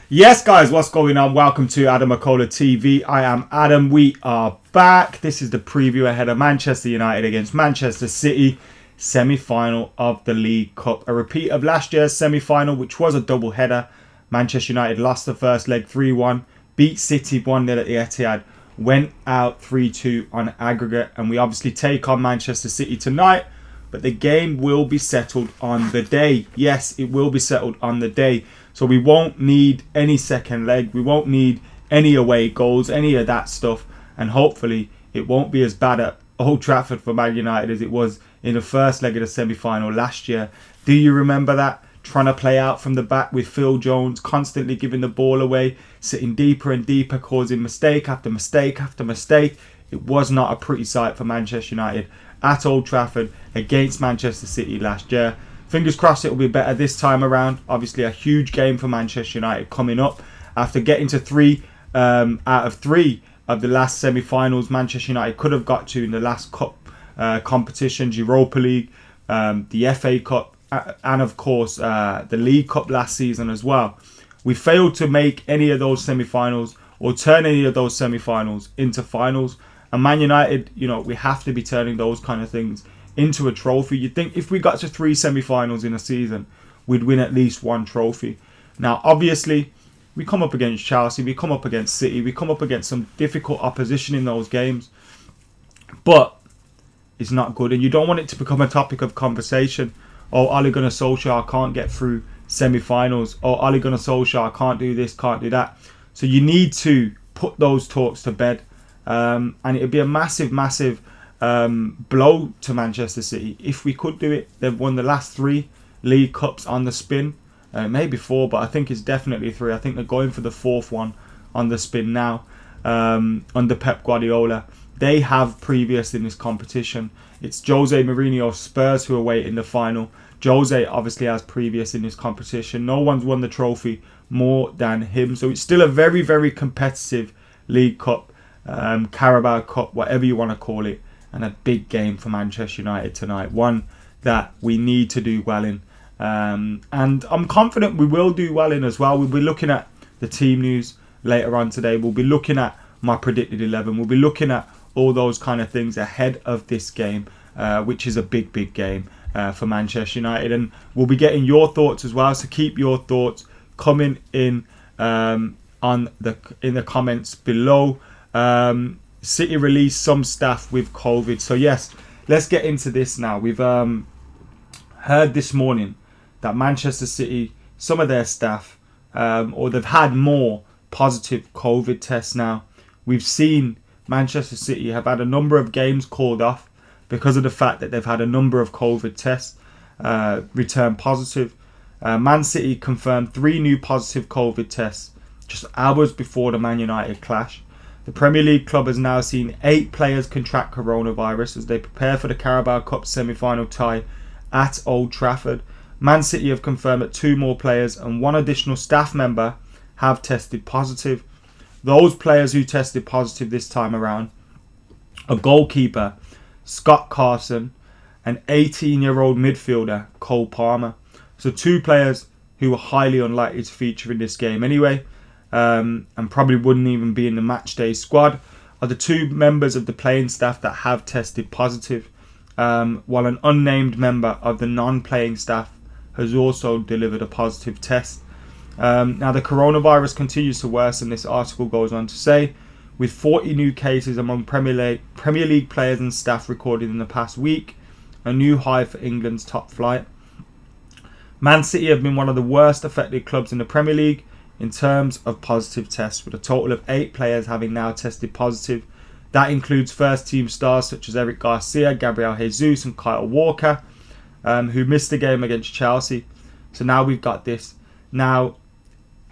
Yes, guys, what's going on? Welcome to AdamMcKola TV. I am Adam. We are back. This is the preview ahead of Manchester United against Manchester City, semi-final of the League Cup. A repeat of last year's semi-final, which was a double-header. Manchester United lost the first leg 3-1, beat City 1-0 at the Etihad, went out 3-2 on aggregate, and we obviously take on Manchester City tonight. But the game will be settled on the day. Yes, it will be settled on the day. So we won't need any second leg. We won't need any away goals, any of that stuff. And hopefully it won't be as bad at Old Trafford for Man United as it was in the first leg of the semi-final last year. Do you remember that? Trying to play out from the back with Phil Jones, constantly giving the ball away, sitting deeper and deeper, causing mistake after mistake after mistake. It was not a pretty sight for Manchester United at Old Trafford against Manchester City last year. Fingers crossed it will be better this time around. Obviously a huge game for Manchester United coming up. After getting to 3 out of 3 of the last semi-finals Manchester United could have got to in the last cup competitions, Europa League, the FA Cup, and of course the League Cup last season as well. We failed to make any of those semi-finals or turn any of those semi-finals into finals. And Man United, we have to be turning those kind of things into a trophy. You'd think if we got to 3 semi-finals in a season, we'd win at least 1 trophy. Now, obviously, we come up against Chelsea, we come up against City, we come up against some difficult opposition in those games. But it's not good, and you don't want it to become a topic of conversation. Oh, Ole Gunnar Solskjaer can't get through semi-finals. Oh, Ole Gunnar Solskjaer can't do this, can't do that. So you need to put those talks to bed. And it would be a massive blow to Manchester City if we could do it. They've won the last 3 League Cups on the spin, maybe 4, but I think it's definitely 3. I think they're going for the 4th one on the spin now, under Pep Guardiola. They have previous in this competition. It's Jose Mourinho's Spurs who are waiting the final. Jose obviously has previous in this competition. No one's won the trophy more than him, so it's still a very competitive League Cup, Carabao Cup, whatever you want to call it, and a big game for Manchester United tonight, one that we need to do well in, and I'm confident we will do well in as well. We'll be looking at the team news later on today. We'll be looking at my predicted 11. We'll be looking at all those kind of things ahead of this game, which is a big game for Manchester United, and we'll be getting your thoughts as well, so keep your thoughts coming in in the comments below. City released some staff with COVID. So yes, let's get into this now. We've heard this morning that Manchester City, some of their staff, or they've had more positive COVID tests now. We've seen Manchester City have had a number of games called off because of the fact that they've had a number of COVID tests return positive. Man City confirmed 3 new positive COVID tests just hours before the Man United clash. The Premier League club has now seen 8 players contract coronavirus as they prepare for the Carabao Cup semi-final tie at Old Trafford. Man City have confirmed that 2 more players and 1 additional staff member have tested positive. Those players who tested positive this time around are goalkeeper Scott Carson and 18-year-old midfielder Cole Palmer. So 2 players who are highly unlikely to feature in this game anyway. And probably wouldn't even be in the matchday squad, are the 2 members of the playing staff that have tested positive, while an unnamed member of the non-playing staff has also delivered a positive test. Now the coronavirus continues to worsen, this article goes on to say, with 40 new cases among Premier League players and staff recorded in the past week, a new high for England's top flight. Man City have been one of the worst affected clubs in the Premier League in terms of positive tests, with a total of 8 players having now tested positive. That includes first team stars such as Eric Garcia, Gabriel Jesus and Kyle Walker, who missed the game against Chelsea. So now we've got this. Now,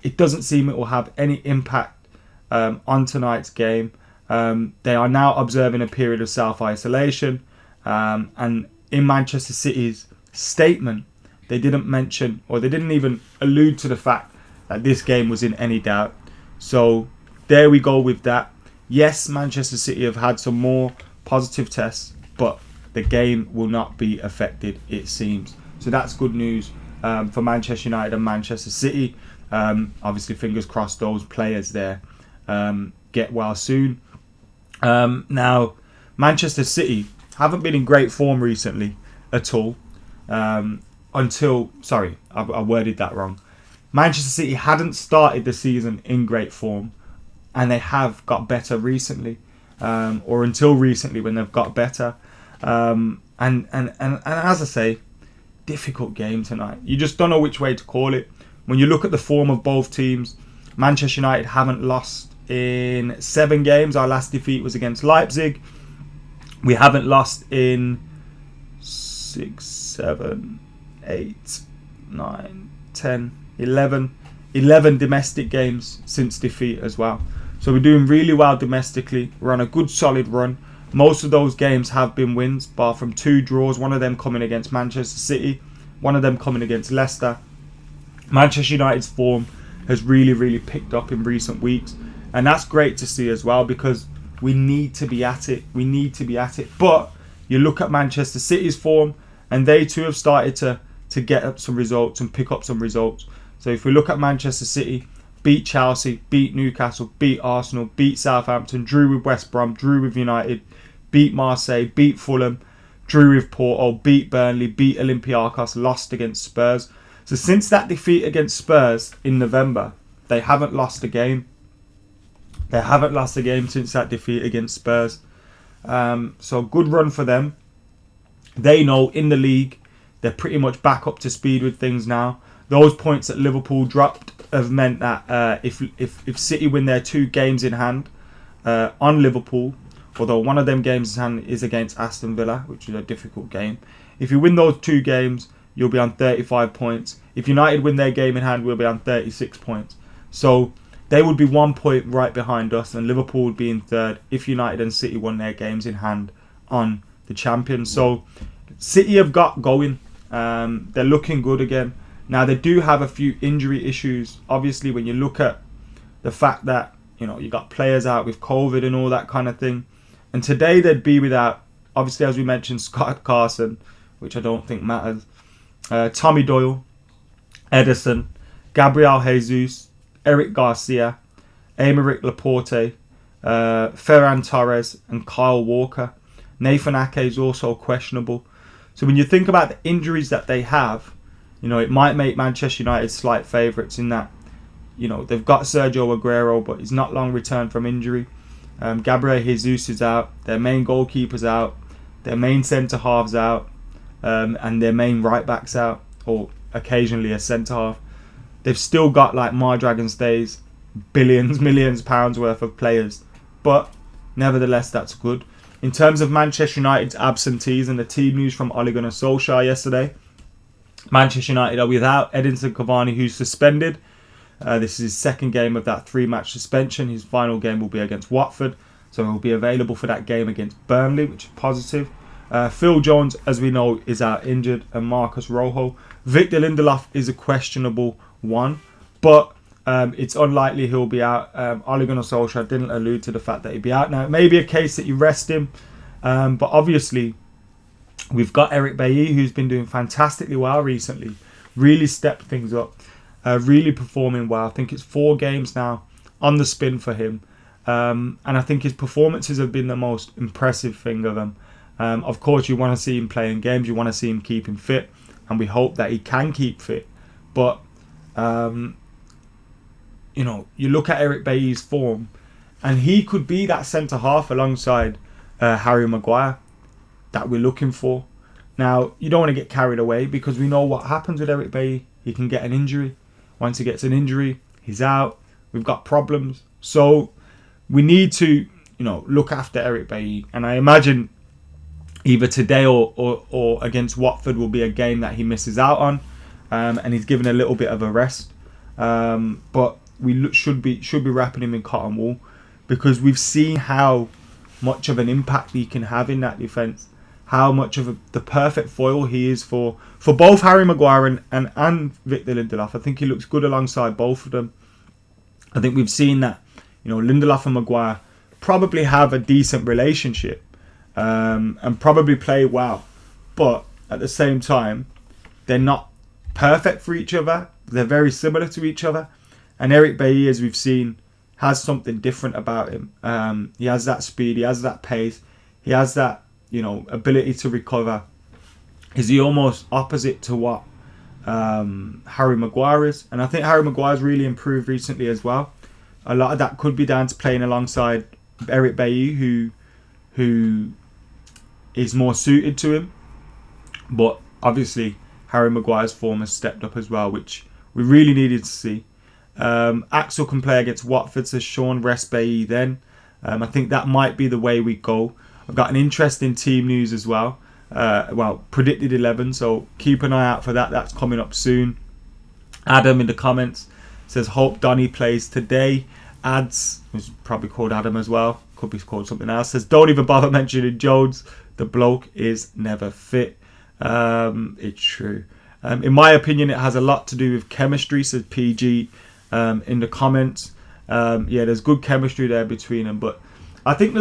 it doesn't seem it will have any impact on tonight's game. They are now observing a period of self-isolation, and in Manchester City's statement, they didn't mention, or they didn't even allude to the fact that this game was in any doubt. So there we go with that. Yes, Manchester City have had some more positive tests, but the game will not be affected, it seems. So that's good news for Manchester United and Manchester City. Obviously, fingers crossed those players there get well soon. Now, Manchester City haven't been in great form recently at all. I worded that wrong. Manchester City hadn't started the season in great form, and they have got better recently, or until recently when they've got better. And as I say, difficult game tonight. You just don't know which way to call it. When you look at the form of both teams, Manchester United haven't lost in 7 games. Our last defeat was against Leipzig. We haven't lost in 6, 7, 8, 9, 10, 11 domestic games since defeat as well. So we're doing really well domestically. We're on a good solid run. Most of those games have been wins, bar from 2 draws, one of them coming against Manchester City, one of them coming against Leicester. Manchester United's form has really picked up in recent weeks, and that's great to see as well, because we need to be at it. But you look at Manchester City's form, and they too have started to get up some results and pick up some results. So if we look at Manchester City, beat Chelsea, beat Newcastle, beat Arsenal, beat Southampton, drew with West Brom, drew with United, beat Marseille, beat Fulham, drew with Porto, beat Burnley, beat Olympiacos, lost against Spurs. So since that defeat against Spurs in November, they haven't lost a game. They haven't lost a game since that defeat against Spurs. So good run for them. They know in the league, they're pretty much back up to speed with things now. Those points that Liverpool dropped have meant that if City win their 2 games in hand on Liverpool, although one of them games in hand is against Aston Villa, which is a difficult game. If you win those 2 games, you'll be on 35 points. If United win their game in hand, we'll be on 36 points. So they would be 1 point right behind us, and Liverpool would be in 3rd if United and City won their games in hand on the champions. So City have got going. They're looking good again. Now, they do have a few injury issues. Obviously, when you look at the fact that, you got players out with COVID and all that kind of thing. And today they'd be without, obviously, as we mentioned, Scott Carson, which I don't think matters. Tommy Doyle, Ederson, Gabriel Jesus, Eric Garcia, Aymeric Laporte, Ferran Torres and Kyle Walker. Nathan Ake is also questionable. So when you think about the injuries that they have, it might make Manchester United slight favourites in that, they've got Sergio Aguero, but he's not long returned from injury. Gabriel Jesus is out. Their main goalkeeper's out. Their main centre-half's out. And their main right-back's out, or occasionally a centre-half. They've still got, like Dragon's days, millions pounds worth of players. But nevertheless, that's good. In terms of Manchester United's absentees and the team news from Ole Gunnar Solskjaer yesterday, Manchester United are without Edinson Cavani, who's suspended. This is his 2nd game of that 3-match suspension. His final game will be against Watford, so he'll be available for that game against Burnley, which is positive. Phil Jones, as we know, is out injured, and Marcus Rojo. Victor Lindelof is a questionable one, but it's unlikely he'll be out. Ole Gunnar Solskjaer didn't allude to the fact that he'd be out. Now, it may be a case that you rest him, but obviously we've got Eric Bailly, who's been doing fantastically well recently, really stepped things up, really performing well. I think it's 4 games now on the spin for him, and I think his performances have been the most impressive thing of them. Of course, you want to see him playing games, you want to see him keeping fit, and we hope that he can keep fit. But you look at Eric Bailly's form, and he could be that centre half alongside Harry Maguire that we're looking for. Now, you don't want to get carried away, because we know what happens with Eric Bailly. He can get an injury. Once he gets an injury, he's out. We've got problems. So we need to, look after Eric Bailly. And I imagine either today or against Watford will be a game that he misses out on, and he's given a little bit of a rest. But we should be wrapping him in cotton wool, because we've seen how much of an impact he can have in that defence, how much of the perfect foil he is for both Harry Maguire and Victor Lindelof. I think he looks good alongside both of them. I think we've seen that, Lindelof and Maguire probably have a decent relationship, and probably play well, but at the same time, they're not perfect for each other. They're very similar to each other. And Eric Bailly, as we've seen, has something different about him. He has that speed, he has that pace, he has that, ability to recover. Is he almost opposite to what Harry Maguire is? And I think Harry Maguire's really improved recently as well. A lot of that could be down to playing alongside Eric Bailly, who is more suited to him. But obviously, Harry Maguire's form has stepped up as well, which we really needed to see. Axel can play against Watford, says Sean. Rest Bailly then. I think that might be the way we go. I've got an interesting team news as well. Predicted 11, so keep an eye out for that. That's coming up soon. Adam in the comments says, hope Donny plays today. Ads, who's probably called Adam as well, could be called something else, says, don't even bother mentioning Jones. The bloke is never fit. It's true. In my opinion, it has a lot to do with chemistry, says PG in the comments. There's good chemistry there between them, but I think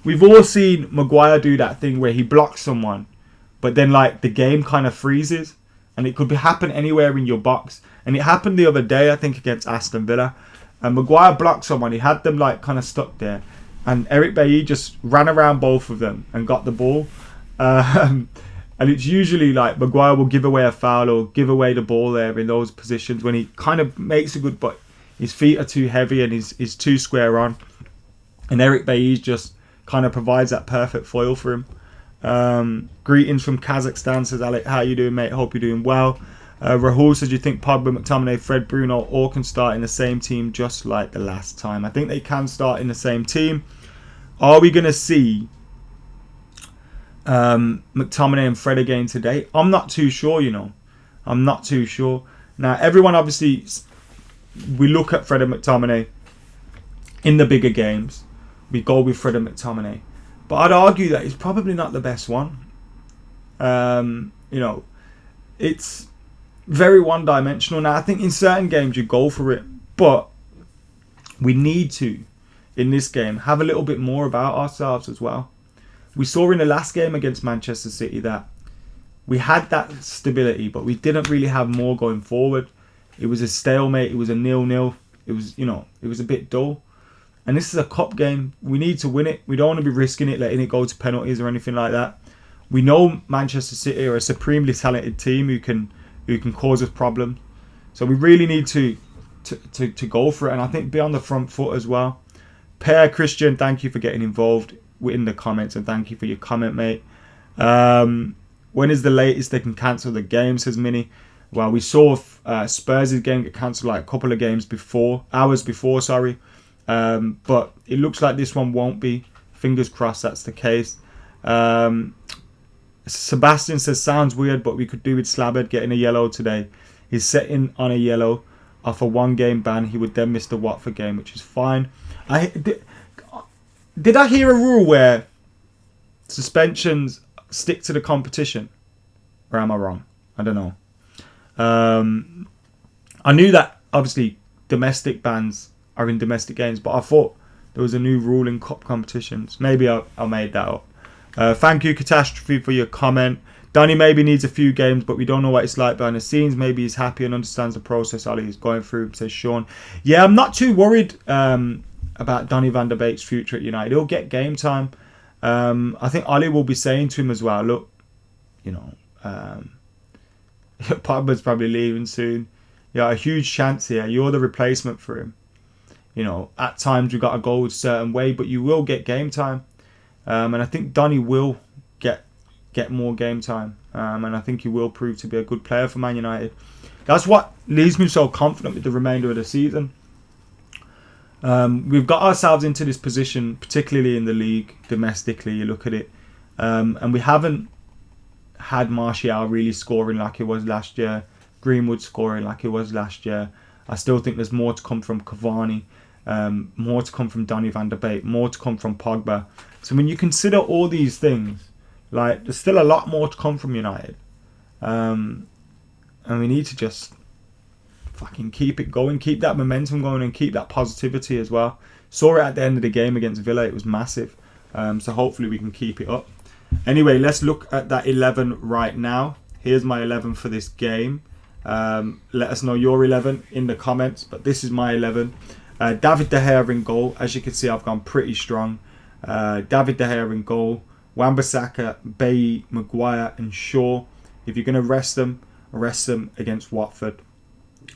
we've all seen Maguire do that thing where he blocks someone, but then the game kind of freezes, and it could happen anywhere in your box. And it happened the other day, I think, against Aston Villa. And Maguire blocked someone. He had them kind of stuck there, and Eric Bailly just ran around both of them and got the ball. And it's usually Maguire will give away a foul or give away the ball there in those positions when he kind of makes a good, but his feet are too heavy and he's too square on. And Eric Bailly just kind of provides that perfect foil for him. Greetings from Kazakhstan, says Alec. How you doing, mate? Hope you're doing well. Rahul says, you think Pogba, McTominay, Fred, Bruno all can start in the same team just like the last time? I think they can start in the same team. Are we going to see McTominay and Fred again today? I'm not too sure, I'm not too sure. Now, everyone obviously, we look at Fred and McTominay in the bigger games. We go with Fred and McTominay. But I'd argue that he's probably not the best one. It's very one-dimensional. Now, I think in certain games you go for it. But we need to, in this game, have a little bit more about ourselves as well. We saw in the last game against Manchester City that we had that stability, but we didn't really have more going forward. It was a stalemate. It was a 0-0. It was, it was a bit dull. And this is a cup game. We need to win it. We don't want to be risking it, letting it go to penalties or anything like that. We know Manchester City are a supremely talented team who can cause us problems. So we really need to go for it. And I think be on the front foot as well. Per Christian, thank you for getting involved in the comments, and thank you for your comment, mate. When is the latest they can cancel the game, says Minnie. Well, we saw Spurs' game get cancelled a couple of hours before. But it looks like this one won't be. Fingers crossed that's the case. Sebastian says, sounds weird, but we could do with Slabhead getting a yellow today. He's sitting on a yellow off a 1-game ban. He would then miss the Watford game, which is fine. Did I hear a rule where suspensions stick to the competition? Or am I wrong? I don't know. I knew that, obviously, domestic bans are in domestic games, but I thought there was a new rule in cup competitions. Maybe I made that up. Thank you, Catastrophe, for your comment. Donny maybe needs a few games, but we don't know what it's like behind the scenes. Maybe he's happy and understands the process Ollie is going through, says Sean. Yeah, I'm not too worried about Donny van der Beek's future at United. He'll get game time. I think Ollie will be saying to him as well, look, Pogba's probably leaving soon. A huge chance here. You're the replacement for him. At times we've got to go a certain way, but you will get game time. And I think Donny will get more game time. And I think he will prove to be a good player for Man United. That's what leaves me so confident with the remainder of the season. We've got ourselves into this position, particularly in the league, domestically, you look at it. And we haven't had Martial really scoring like he was last year. Greenwood scoring like he was last year. I still think there's more to come from Cavani. More to come from Donny van der Beek. More to come from Pogba. So when you consider all these things, there's still a lot more to come from United. And we need to just fucking keep it going, keep that momentum going, and keep that positivity as well. Saw it at the end of the game against Villa. It was massive. So hopefully we can keep it up. Anyway, let's look at that 11 right now. Here's my 11 for this game. Let us know your 11 in the comments. But this is my 11. David De Gea in goal. As you can see, I've gone pretty strong. David De Gea in goal. Wan-Bissaka, Bailly, Maguire and Shaw. If you're going to rest them against Watford.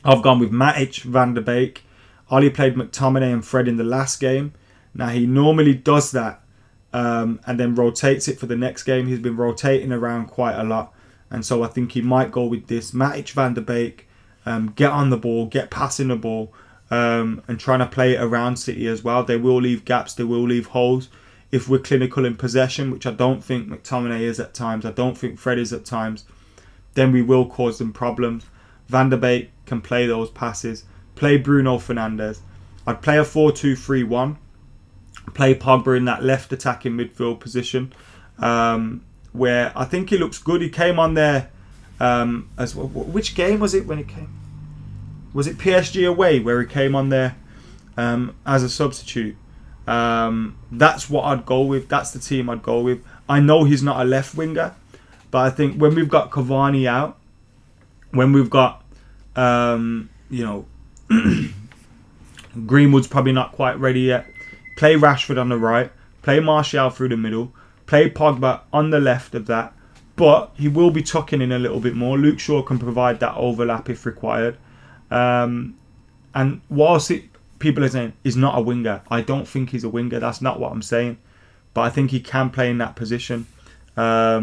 I've gone with Matic, Van der Beek. Ollie played McTominay and Fred in the last game. Now, he normally does that and then rotates it for the next game. He's been rotating around quite a lot. And so I think he might go with this. Matic, Van der Beek, get on the ball, get passing the ball, and trying to play it around City as well. They will leave gaps, they will leave holes. If we're clinical in possession, which I don't think McTominay is at times, I don't think Fred is at times, then we will cause them problems. Van der Beek can play those passes. Play Bruno Fernandes. I'd play a 4-2-3-1. Play Pogba in that left attacking midfield position, where I think he looks good. He came on there as well. Which game was it when he came? Was it PSG away where he came on there as a substitute? That's what I'd go with. That's the team I'd go with. I know he's not a left winger, but I think when we've got Cavani out, when we've got Greenwood's probably not quite ready yet. Play Rashford on the right. Play Martial through the middle. Play Pogba on the left of that. But he will be tucking in a little bit more. Luke Shaw can provide that overlap if required. And whilst people are saying he's not a winger, I don't think he's a winger. That's not what I'm saying. But I think he can play in that position. I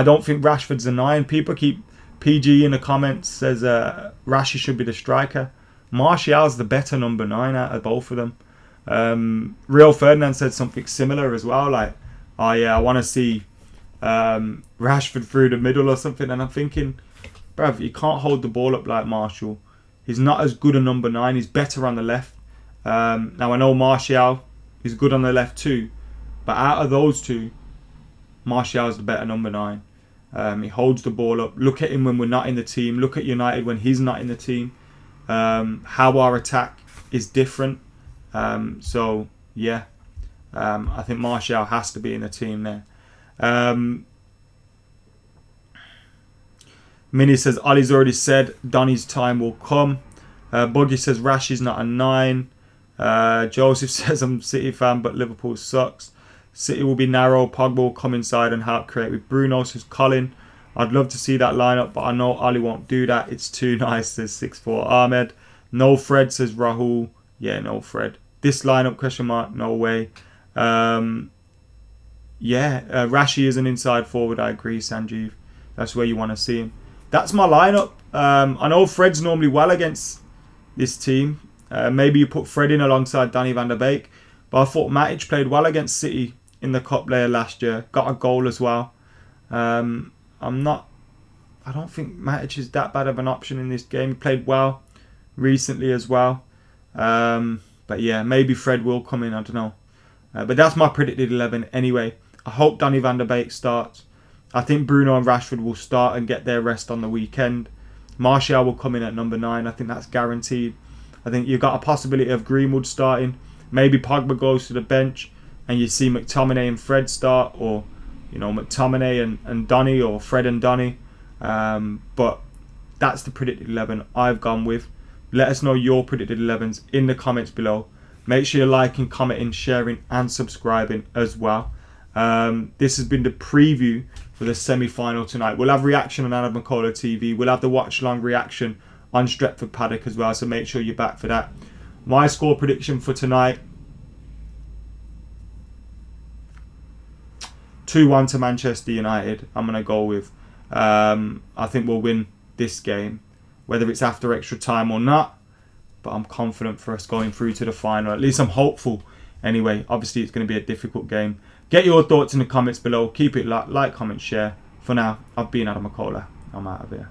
don't think Rashford's a 9. People keep... PG in the comments says Rashi should be the striker. Martial's the better number 9 out of both of them. Real Ferdinand said something similar as well. Like, oh yeah, I want to see Rashford through the middle or something. And I'm thinking, bruv, you can't hold the ball up like Martial. He's not as good a number 9. He's better on the left. Now I know Martial is good on the left too. But out of those two, Martial's the better number 9. He holds the ball up. Look at him when we're not in the team. Look at United when he's not in the team. How our attack is different. So, yeah. I think Martial has to be in the team there. Minnie says, Ollie's already said Donny's time will come. Buggy says, Rashi's not a 9. Joseph says, I'm a City fan, but Liverpool sucks. City will be narrow. Pogba will come inside and help create with Bruno, says Colin. I'd love to see that lineup, but I know Ollie won't do that. It's too nice, says 6'4 Ahmed. No Fred, says Rahul. Yeah, no Fred. This lineup, question mark, no way. Rashi is an inside forward, I agree, Sanjeev. That's where you want to see him. That's my lineup. I know Fred's normally well against this team. Maybe you put Fred in alongside Danny van der Beek. But I thought Matic played well against City in the cup layer last year. Got a goal as well. I don't think Matic is that bad of an option in this game. He played well recently as well. But yeah, maybe Fred will come in. I don't know. But that's my predicted 11 anyway. I hope Danny van der Beek starts. I think Bruno and Rashford will start and get their rest on the weekend. Martial will come in at number 9. I think that's guaranteed. I think you've got a possibility of Greenwood starting. Maybe Pogba goes to the bench and you see McTominay and Fred start, or McTominay and Donny, or Fred and Donny. But that's the predicted 11 I've gone with. Let us know your predicted 11s in the comments below. Make sure you're liking, commenting, sharing and subscribing as well. This has been the preview for the semi-final tonight. We'll have reaction on AdamMcKola TV. We'll have the watch-along reaction on Stretford Paddock as well, so make sure you're back for that. My score prediction for tonight, 2-1 to Manchester United. I'm going to go with. I think we'll win this game, whether it's after extra time or not. But I'm confident for us going through to the final. At least I'm hopeful. Anyway, obviously it's going to be a difficult game. Get your thoughts in the comments below. Keep it like, comment, share. For now, I've been AdamMcKola. I'm out of here.